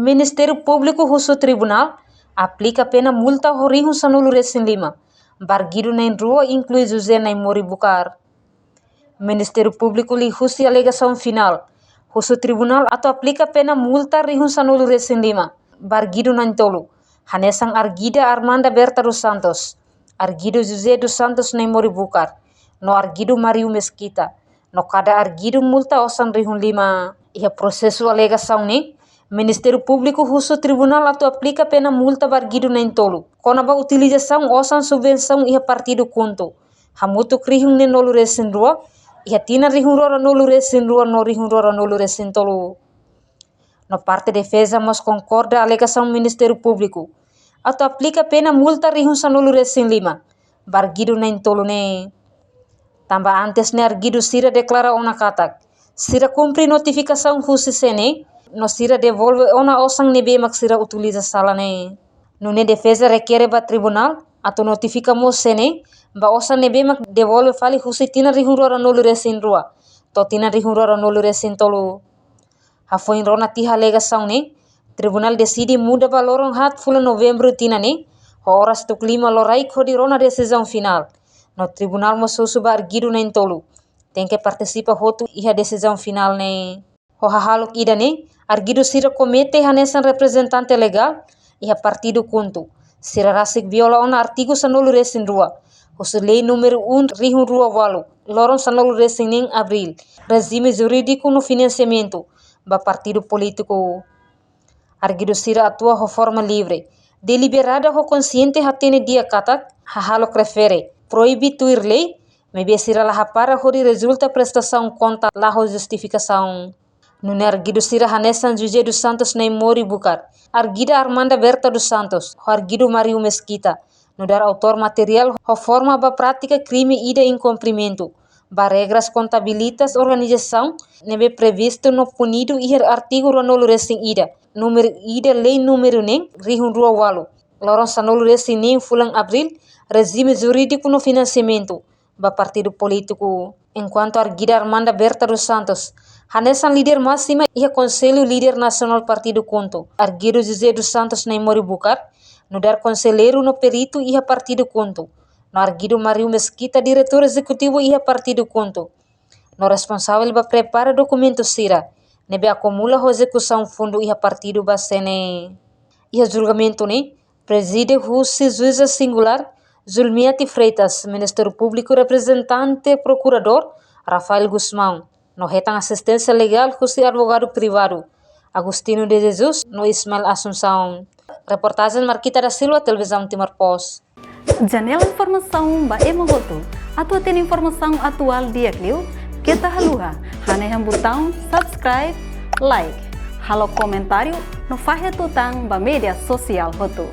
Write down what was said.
Ministério Público Russo Tribunal aplica pena multa ao Rio Sanulu Recém Lima. Barguido na rua inclui José Naimori Bucar. Ministério Público lhe Russo alegação final. Russo Tribunal atau aplica pena multa Rio Sanulu Recém Lima. Barguido na tolo. Hanesang Arguida Armanda Berta dos Santos. Arguido José dos Santos Naimori Bucar. No Arguido Mario Mesquita. No cada Arguido multa osan Rio Lima. Ia processo alegação ne. Ministério Público Russo Tribunal atau aplica pena multa barguido na tolo. Konaba utilização osan subvenção ia partido conto. Hamutu krihung ne nolu resin rua. Ia tina rihung rora nolu resin rua no rihung rora nolu resin tolo. No parte defesa mas concorda alegação Ministério Público. Atau aplica pena multa rihung sanolu resin lima. Barguido na tolo ne. Tambah antes ne arguido sira deklara ona katak. Sira cumpri notificação Russo sene. No sira devolve ona osang nebe mak sira utiliza sala ne. Nune defesa requer ba tribunal atau notificamos sene ba osang nebe mak devolve fali Russo tina rihung rora nolu resin rua. To tina rihung rora nolu resin tolo. Hafoin rona tiha alegação ne. Tribunal decide muda ba lorong hat fula novembro tina ne. Ho horas tuk 5 lorai ko di rona decisão final. No tribunal mo suba arguido na tolo. Tem que participa hotu iha decisão final ne. Ho hahaluk ida ne. Arguido sira comete hanesan representante legal iha partido conto. Sira rasik viola ona artigo sanolu resin rua. Husu lei número 1 rihun rua walu. Lorong sanolu resin ning abril. Regime jurídico no financiamento. Ba partido político. Arguido sira atua ho forma livre. Deliberada ho consciente hatene dia katak. Hahaluk refere. Proíbe tuir lei. Mebe sira laha para hori resulta prestação conta laho justificação. Nune arguido sira hanesan José dos Santos Naimori Bucar. Arguida Armanda Berta dos Santos. Ho arguido Mario Mesquita. No dar autor material ho forma ba prática crime ida incumprimento. Ba regras contabilitas organização nebe previsto no punido iher artigo ronolo resing ida. Número ida lei número nem rihun rua walu. Lorong sanolo resing nem fulang abril. Regime jurídico no financiamento. Ba partido político. Enquanto arguida Armanda Berta dos Santos. Hanesan líder máxima ia Conselho Líder Nacional Partido Conto. Arguido José dos Santos Naimori Bucar. No dar conselheiro no perito ia Partido Conto. No arguido Mario Mesquita, diretor executivo ia Partido Conto. No responsável ba prepara documento sira. Nebe acumula a execução fundo ia Partido Bacene. Ia julgamento ne. Preside Russo Juíza Singular. Zulmiati Freitas, Ministério Público Representante Procurador. Rafael Guzmão. No retang assistência legal, Russo advogado privado. Agustino de Jesus, no Ismael Assunção. Reportagem Marquita da Silva, Televisão Timor Post. Janela informação ba emogoto. Atua tem informação atual dia kliu. Kita haluha. Haneham botão subscribe, like. Halo comentário no fahe tutang ba media sosial hotu.